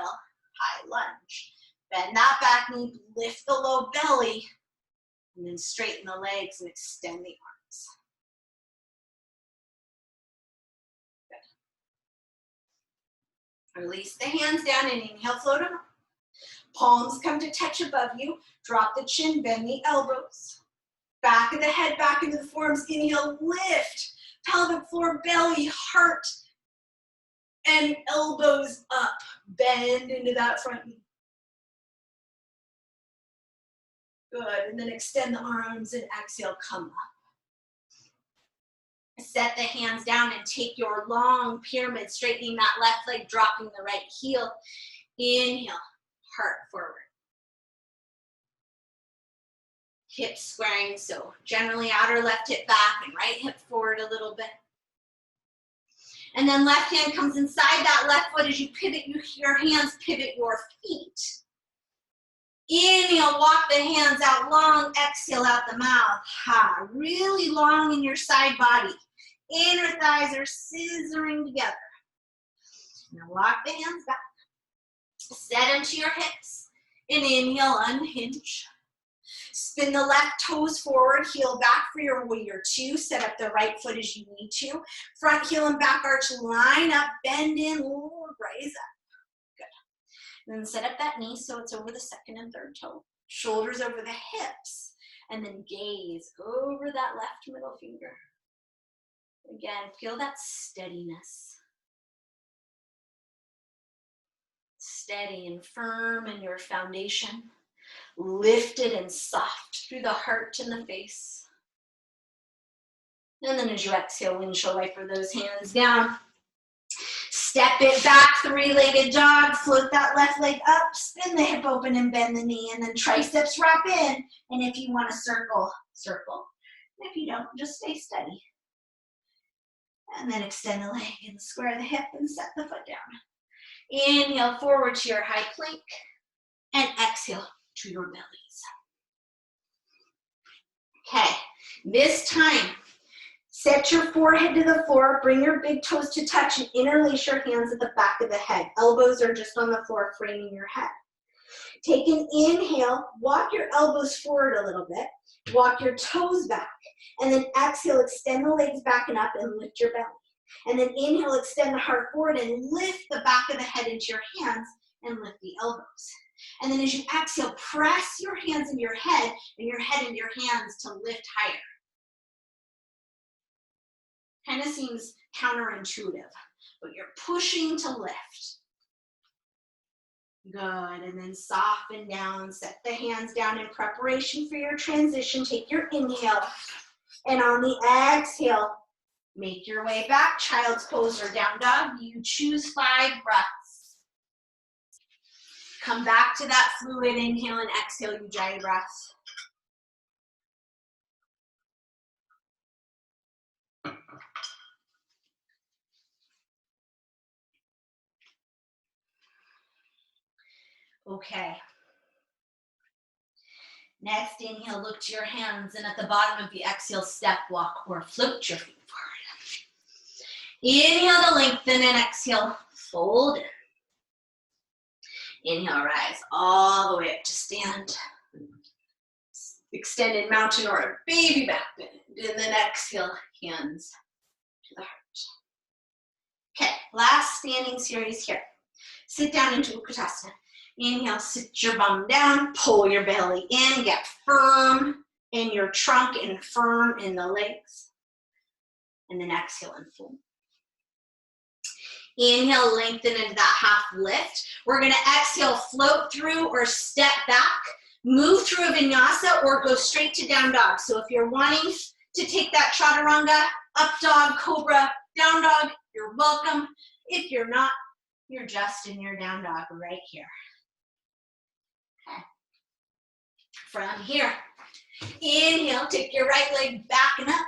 high lunge. Bend that back knee, lift the low belly, and then straighten the legs and extend the arms. Good. Release the hands down and inhale, float them up. Palms come to touch above you. Drop the chin, bend the elbows. Back of the head, back into the forearms. Inhale, lift. Pelvic floor, belly, heart, and elbows up. Bend into that front knee. Good, and then extend the arms and exhale, come up. Set the hands down and take your long pyramid, straightening that left leg, dropping the right heel. Inhale, heart forward. Hips squaring, so generally outer left hip back and right hip forward a little bit. And then left hand comes inside that left foot as you pivot, your hands pivot your feet. Inhale, walk the hands out long, exhale out the mouth. Ha, really long in your side body. Inner thighs are scissoring together. Now walk the hands back. Set them to your hips. And inhale, unhinge. Spin the left toes forward, heel back for your warrior two. Set up the right foot as you need to. Front heel and back arch, line up, bend in, raise up. And then set up that knee so it's over the second and third toe. Shoulders over the hips. And then gaze over that left middle finger. Again, feel that steadiness. Steady and firm in your foundation. Lifted and soft through the heart and the face. And then as you exhale, windshield wiper those hands down. Step it back, three-legged dog. Float that left leg up, spin the hip open and bend the knee, and then triceps wrap in. And if you want to circle, circle. And if you don't, just stay steady. And then extend the leg and square the hip and set the foot down. Inhale forward to your high plank and exhale to your bellies. Okay, this time, set your forehead to the floor, bring your big toes to touch and interlace your hands at the back of the head. Elbows are just on the floor, framing your head. Take an inhale, walk your elbows forward a little bit, walk your toes back, and then exhale, extend the legs back and up and lift your belly. And then inhale, extend the heart forward and lift the back of the head into your hands and lift the elbows. And then as you exhale, press your hands into your head and your head into your hands to lift higher. Kind of seems counterintuitive, but you're pushing to lift. Good, and then soften down, set the hands down in preparation for your transition. Take your inhale, and on the exhale, make your way back, child's pose or down dog. You choose 5 breaths. Come back to that fluid inhale and exhale, Ujjayi breath. Okay. Next, inhale, look to your hands, and at the bottom of the exhale, step, walk, or float your feet forward. Inhale to lengthen, and exhale, fold in. Inhale, rise all the way up to stand. Extended mountain or a baby back bend. And then exhale, hands to the heart. Okay, last standing series here. Sit down into Utkatasana. Inhale, sit your bum down, pull your belly in, get firm in your trunk and firm in the legs. And then exhale and fold. Inhale, lengthen into that half lift. We're gonna exhale, float through or step back, move through a vinyasa or go straight to down dog. So if you're wanting to take that chaturanga, up dog, cobra, down dog, you're welcome. If you're not, you're just in your down dog right here. Okay. From here, inhale, take your right leg back and up.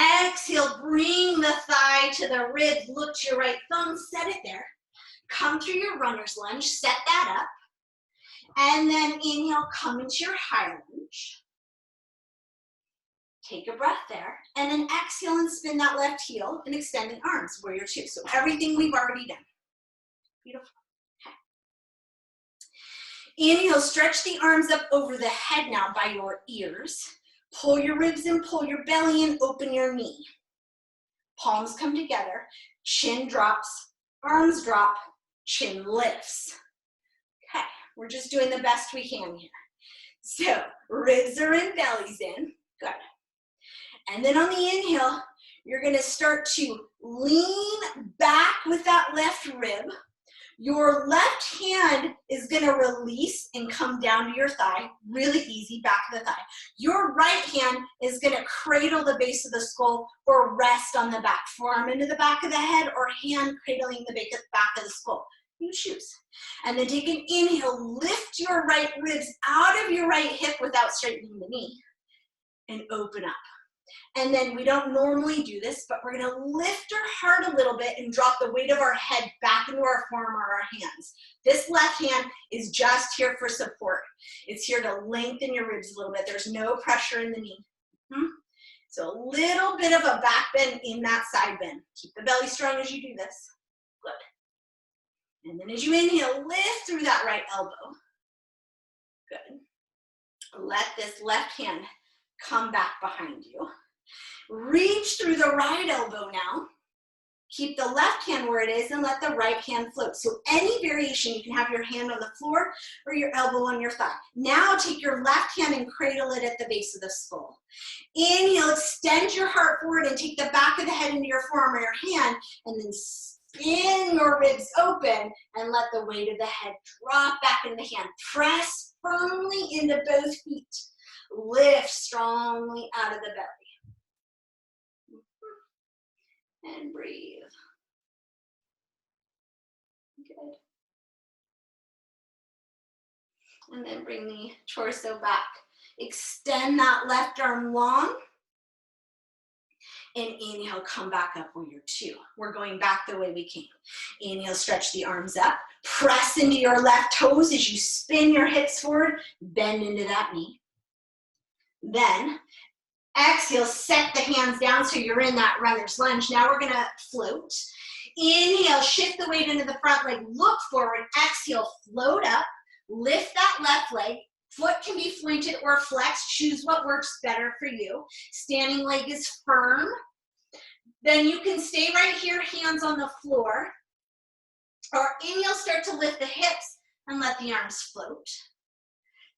Exhale, bring the thigh to the ribs, look to your right thumb, set it there. Come through your runner's lunge, set that up. And then inhale, come into your high lunge. Take a breath there. And then exhale and spin that left heel and extend the arms, warrior two. So everything we've already done. Beautiful. Okay. Inhale, stretch the arms up over the head now by your ears. Pull your ribs in, pull your belly in, open your knee. Palms come together, chin drops, arms drop, chin lifts. Okay, we're just doing the best we can here. So, ribs are in, belly's in, good. And then on the inhale, you're gonna start to lean back with that left rib. Your left hand is gonna release and come down to your thigh, really easy, back of the thigh. Your right hand is gonna cradle the base of the skull or rest on the back, forearm into the back of the head or hand cradling the back of the skull. You choose. And then take an inhale, lift your right ribs out of your right hip without straightening the knee and open up. And then we don't normally do this, but we're gonna lift our heart a little bit and drop the weight of our head back into our forearm or our hands. This left hand is just here for support. It's here to lengthen your ribs a little bit. There's no pressure in the knee. So a little bit of a back bend in that side bend. Keep the belly strong as you do this. Good. And then as you inhale, lift through that right elbow. Good. Let this left hand come back behind you. Reach through the right elbow now. Keep the left hand where it is and let the right hand float. So any variation, you can have your hand on the floor or your elbow on your thigh. Now take your left hand and cradle it at the base of the skull. Inhale, extend your heart forward and take the back of the head into your forearm or your hand, and then spin your ribs open and let the weight of the head drop back into the hand. Press firmly into both feet. Lift strongly out of the belly. And breathe. Good. And then bring the torso back. Extend that left arm long. And inhale, come back up, warrior two. We're going back the way we came. Inhale, stretch the arms up. Press into your left toes as you spin your hips forward. Bend into that knee. Then exhale, set the hands down so you're in that runner's lunge. Now we're gonna float. Inhale, shift the weight into the front leg, look forward. Exhale, float up, lift that left leg. Foot can be pointed or flexed. Choose what works better for you. Standing leg is firm. Then you can stay right here, hands on the floor. Or inhale, start to lift the hips and let the arms float.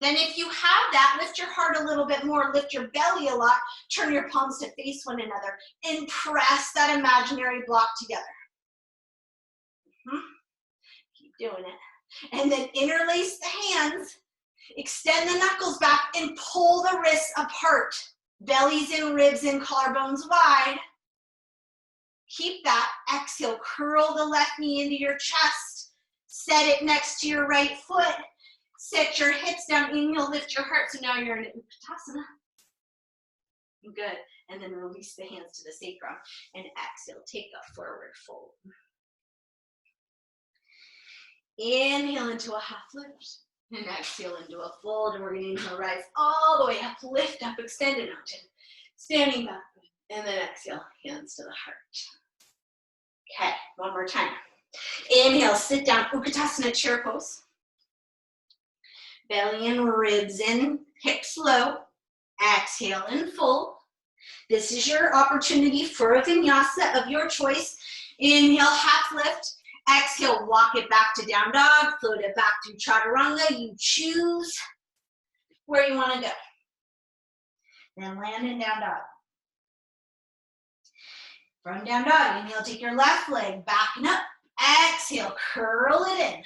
Then if you have that, lift your heart a little bit more, lift your belly a lot, turn your palms to face one another, and press that imaginary block together. Keep doing it. And then interlace the hands, extend the knuckles back, and pull the wrists apart. Bellies in, ribs in, collarbones wide. Keep that. Exhale, curl the left knee into your chest. Set it next to your right foot. Set your hips down, inhale, lift your heart. So now you're in Utkatasana. Good. And then release the hands to the sacrum. And exhale, take a forward fold. Inhale into a half lift. And exhale into a fold. And we're going to inhale, rise all the way up, lift up, extended mountain. Standing back. And then exhale, hands to the heart. Okay, one more time. Inhale, sit down, Utkatasana chair pose. Belly and ribs in, hips low. Exhale and fold. This is your opportunity for a vinyasa of your choice. Inhale, half lift. Exhale, walk it back to down dog. Float it back to chaturanga. You choose where you want to go. Then land in down dog. From down dog, inhale, take your left leg back and up. Exhale, curl it in.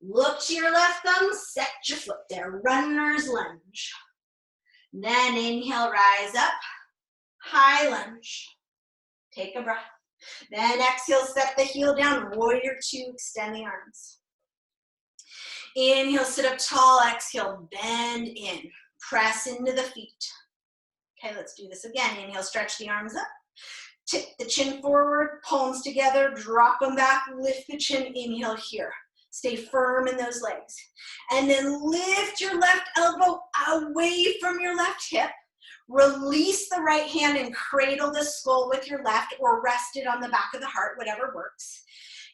Look to your left thumb, set your foot there. Runner's lunge. Then inhale, rise up. High lunge. Take a breath. Then exhale, set the heel down. Warrior two, extend the arms. Inhale, sit up tall. Exhale, bend in. Press into the feet. Okay, let's do this again. Inhale, stretch the arms up. Tip the chin forward, palms together, drop them back, lift the chin, inhale here. Stay firm in those legs. And then lift your left elbow away from your left hip. Release the right hand and cradle the skull with your left or rest it on the back of the heart, whatever works.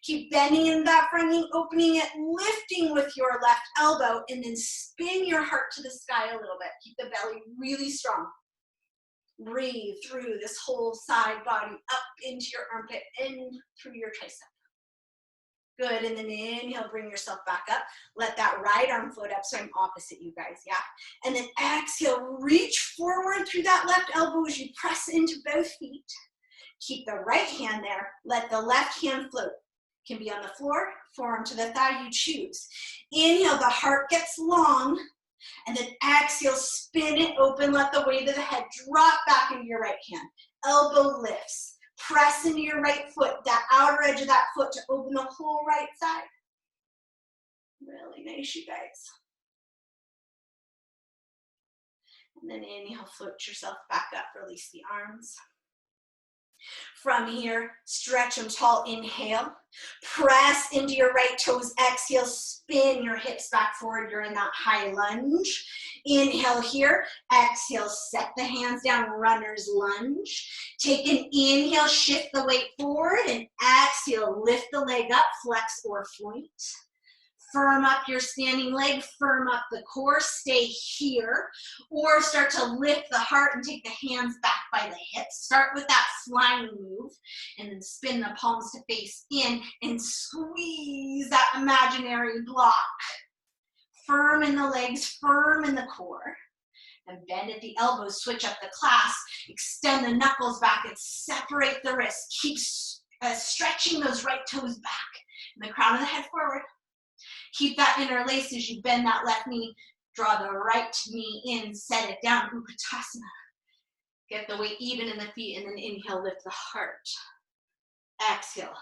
Keep bending in that front knee, opening it, lifting with your left elbow, and then spin your heart to the sky a little bit. Keep the belly really strong. Breathe through this whole side body, up into your armpit, in through your tricep. Good, and then inhale, bring yourself back up. Let that right arm float up, so I'm opposite you guys, yeah? And then exhale, reach forward through that left elbow as you press into both feet. Keep the right hand there. Let the left hand float. Can be on the floor, forearm to the thigh, you choose. Inhale, the heart gets long. And then exhale, spin it open, let the weight of the head drop back into your right hand. Elbow lifts. Press into your right foot, that outer edge of that foot to open the whole right side. Really nice, you guys. And then inhale, float yourself back up, release the arms. From here, stretch them tall, inhale. Press into your right toes, exhale, spin your hips back forward. You're in that high lunge. Inhale here, exhale, set the hands down, runner's lunge. Take an inhale, shift the weight forward, and exhale, lift the leg up, flex or float. Firm up your standing leg, firm up the core, stay here, or start to lift the heart and take the hands back by the hips. Start with that flying move, and then spin the palms to face in and squeeze that imaginary block. Firm in the legs, firm in the core. And bend at the elbows, switch up the clasp, extend the knuckles back and separate the wrists. Keep stretching those right toes back and the crown of the head forward. Keep that interlace as you bend that left knee. Draw the right knee in, set it down, Utkatasana. Get the weight even in the feet, and then inhale, lift the heart. Exhale,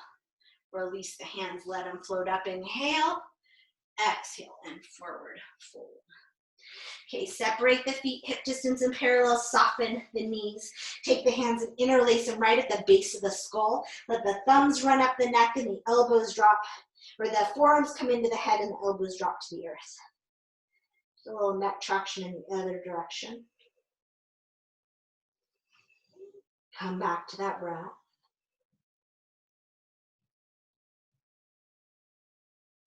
release the hands, let them float up. Inhale, exhale, and forward fold. Okay, separate the feet, hip distance and parallel, soften the knees. Take the hands and interlace them right at the base of the skull. Let the thumbs run up the neck and the elbows drop, or the forearms come into the head and the elbows drop to the earth. A little neck traction in the other direction. Come back to that breath.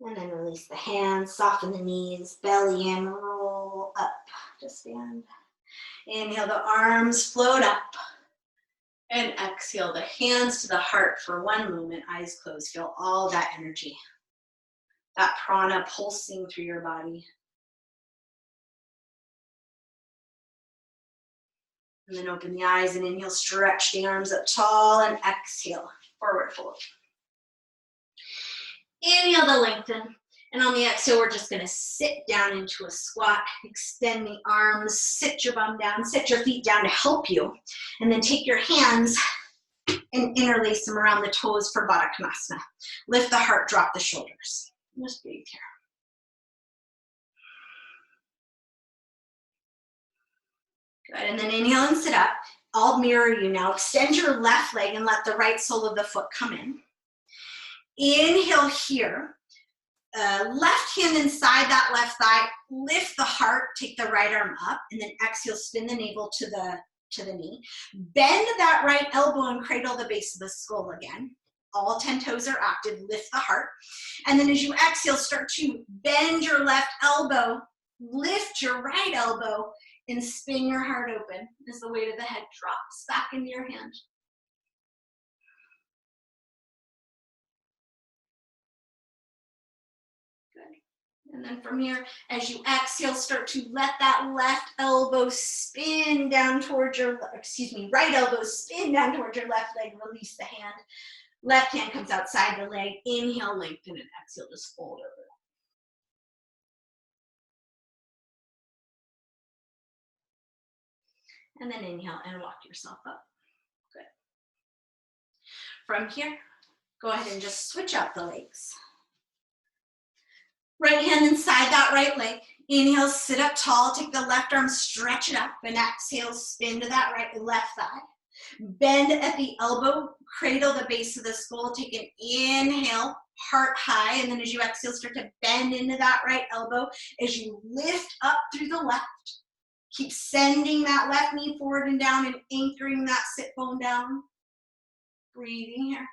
And then release the hands, soften the knees, belly in, roll up to stand. Inhale, the arms float up. And exhale, the hands to the heart for one moment, eyes closed. Feel all that energy, that prana pulsing through your body. And then open the eyes and inhale, stretch the arms up tall and exhale, forward fold. Inhale to lengthen. And on the exhale, we're just gonna sit down into a squat, extend the arms, sit your bum down, sit your feet down to help you. And then take your hands and interlace them around the toes for Baddha Konasana. Lift the heart, drop the shoulders. Just breathe here. Good, and then inhale and sit up. I'll mirror you now. Extend your left leg and let the right sole of the foot come in. Inhale here. left hand inside that left thigh, lift the heart, take the right arm up, and then exhale, spin the navel to the knee. Bend that right elbow and cradle the base of the skull again. All 10 toes are active, lift the heart. And then as you exhale, start to bend your left elbow, lift your right elbow, and spin your heart open as the weight of the head drops back into your hand. Good. And then from here, as you exhale, start to let that left elbow spin down towards your, right elbow spin down towards your left leg, release the hand. Left hand comes outside the leg, inhale, lengthen, and exhale, just fold over. And then inhale and walk yourself up. Good. From here, go ahead and just switch out the legs. Right hand inside that right leg. Inhale, sit up tall, take the left arm, stretch it up, and exhale, spin to that left thigh. Bend at the elbow, cradle the base of the skull, take an inhale, heart high, and then as you exhale, start to bend into that right elbow. As you lift up through the left, keep sending that left knee forward and down and anchoring that sit bone down. Breathing here.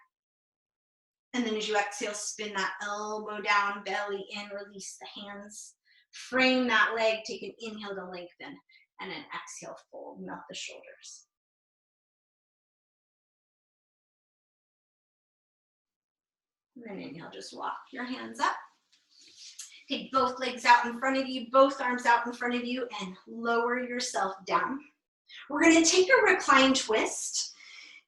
And then as you exhale, spin that elbow down, belly in, release the hands. Frame that leg, take an inhale to lengthen, and then exhale, fold, melt the shoulders. And then inhale, just walk your hands up. Take both legs out in front of you, both arms out in front of you, and lower yourself down. We're going to take a recline twist,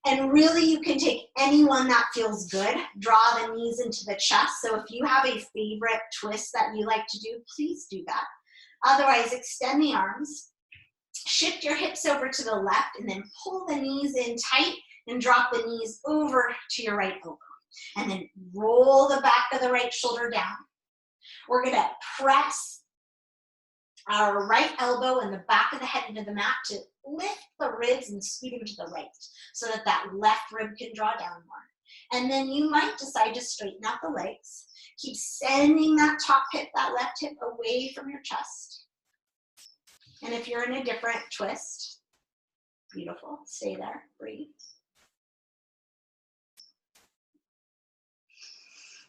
and really you can take any one that feels good. Draw the knees into the chest. So if you have a favorite twist that you like to do, please do that. Otherwise, extend the arms. Shift your hips over to the left, and then pull the knees in tight and drop the knees over to your right elbow. And then roll the back of the right shoulder down. We're going to press our right elbow and the back of the head into the mat to lift the ribs and scoot them to the right so that that left rib can draw down more. And then you might decide to straighten out the legs. Keep sending that top hip, that left hip away from your chest. And if you're in a different twist, beautiful, stay there, breathe.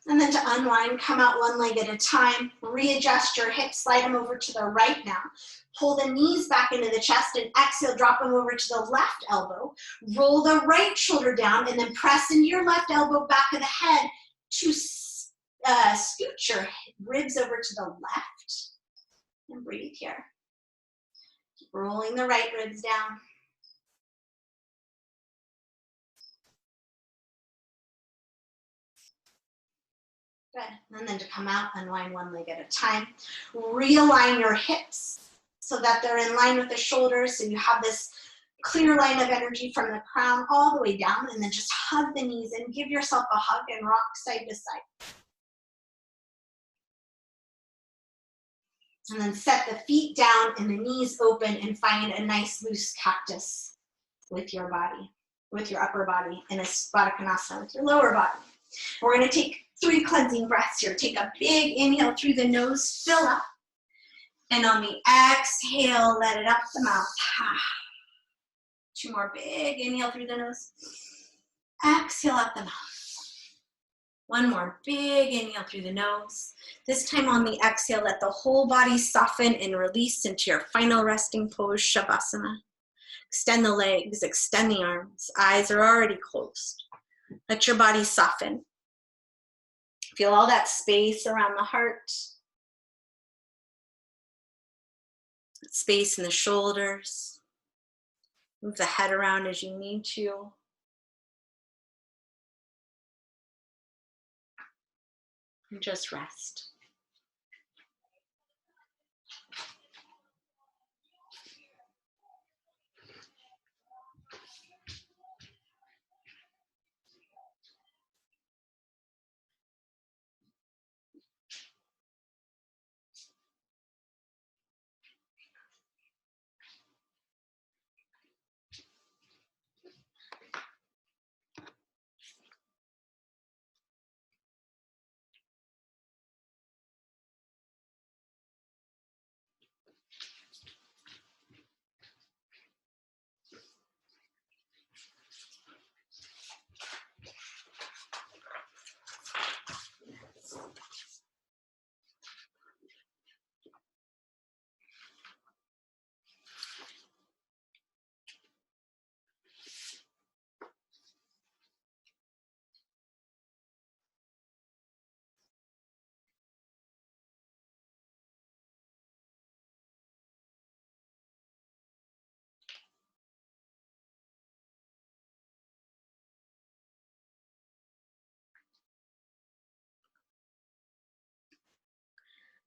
And then to unwind, come out one leg at a time, readjust your hips, slide them over to the right now. Pull the knees back into the chest and exhale, drop them over to the left elbow. Roll the right shoulder down and then press into your left elbow, back of the head to scoot your ribs over to the left. And breathe here. Keep rolling the right ribs down. Good. And then to come out, unwind one leg at a time. Realign your hips so that they're in line with the shoulders, so you have this clear line of energy from the crown all the way down, and then just hug the knees and give yourself a hug and rock side to side. And then set the feet down and the knees open and find a nice loose cactus with your body, with your upper body, in a Baddha Konasana with your lower body. We're going to take 3 cleansing breaths here. Take a big inhale through the nose, fill up. And on the exhale, let it up the mouth. 2 more big inhale through the nose. Exhale up the mouth. 1 more big inhale through the nose. This time on the exhale, let the whole body soften and release into your final resting pose, Shavasana. Extend the legs, extend the arms. Eyes are already closed. Let your body soften. Feel all that space around the heart. Space in the shoulders. Move the head around as you need to. And just rest.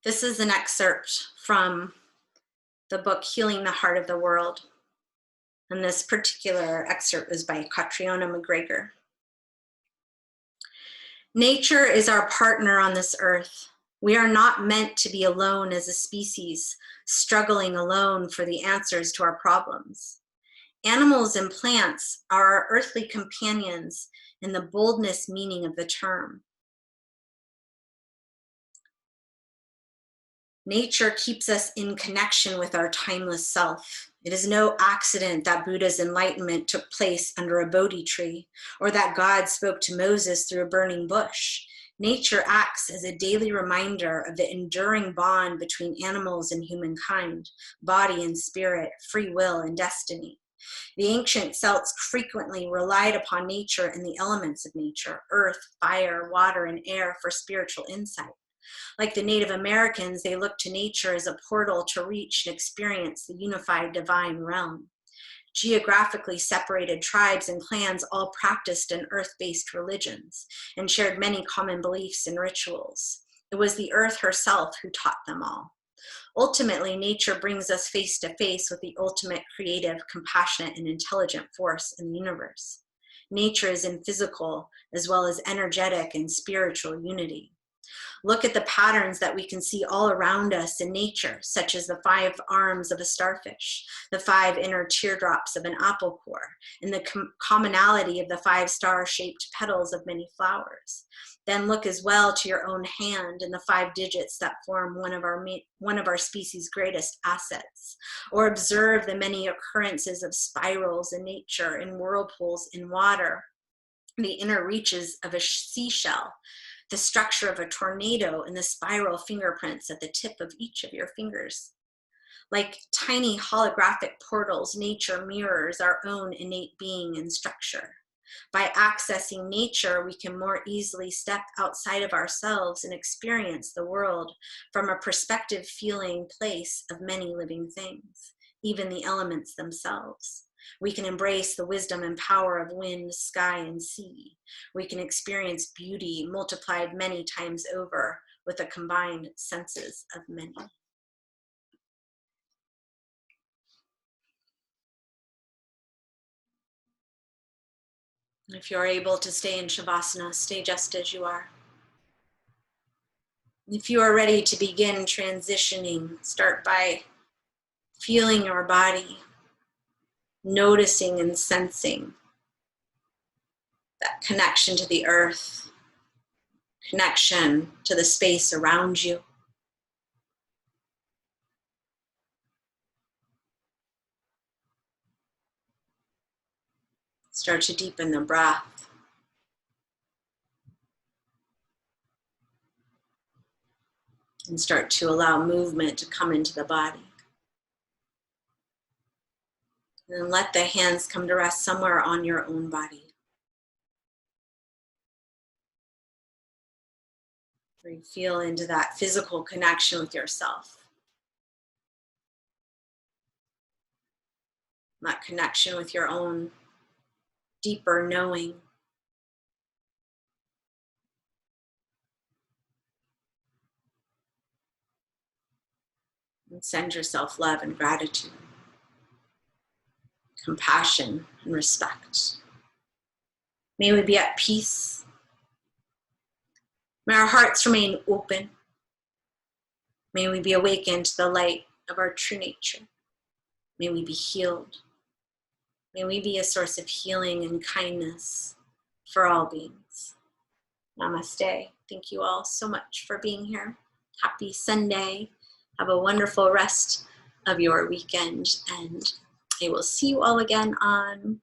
This is an excerpt from the book Healing the Heart of the World. And this particular excerpt is by Catriona McGregor. Nature is our partner on this earth. We are not meant to be alone as a species, struggling alone for the answers to our problems. Animals and plants are our earthly companions in the boldest meaning of the term. Nature keeps us in connection with our timeless self. It is no accident that Buddha's enlightenment took place under a Bodhi tree, or that God spoke to Moses through a burning bush. Nature acts as a daily reminder of the enduring bond between animals and humankind, body and spirit, free will and destiny. The ancient Celts frequently relied upon nature and the elements of nature, earth, fire, water, and air, for spiritual insight. Like the Native Americans, they looked to nature as a portal to reach and experience the unified divine realm. Geographically separated tribes and clans all practiced in earth-based religions and shared many common beliefs and rituals. It was the earth herself who taught them all. Ultimately, nature brings us face to face with the ultimate creative, compassionate, and intelligent force in the universe. Nature is in physical as well as energetic and spiritual unity. Look at the patterns that we can see all around us in nature, such as the 5 arms of a starfish, the 5 inner teardrops of an apple core, and the commonality of the 5 star-shaped petals of many flowers. Then look as well to your own hand and the 5 digits that form one of our species' greatest assets, or observe the many occurrences of spirals in nature, and whirlpools in water, the inner reaches of a seashell, the structure of a tornado, and the spiral fingerprints at the tip of each of your fingers. Like tiny holographic portals, nature mirrors our own innate being and structure. By accessing nature, we can more easily step outside of ourselves and experience the world from a perspective, feeling place of many living things, even the elements themselves. We can embrace the wisdom and power of wind, sky, and sea. We can experience beauty multiplied many times over with the combined senses of many. If you're able to stay in Shavasana, stay just as you are. If you are ready to begin transitioning, start by feeling your body, noticing and sensing that connection to the earth, connection to the space around you. Start to deepen the breath. And start to allow movement to come into the body. And then let the hands come to rest somewhere on your own body. Where you feel into that physical connection with yourself. That connection with your own deeper knowing. And send yourself love and gratitude, compassion and respect. May we be at peace. May our hearts remain open. May we be awakened to the light of our true nature. May we be healed. May we be a source of healing and kindness for all beings. Namaste. Thank you all so much for being here. Happy Sunday. Have a wonderful rest of your weekend, and I will see you all again on,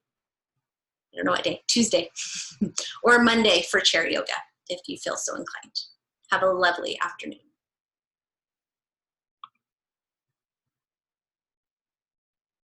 I don't know what day, Tuesday or Monday for chair yoga, if you feel so inclined. Have a lovely afternoon.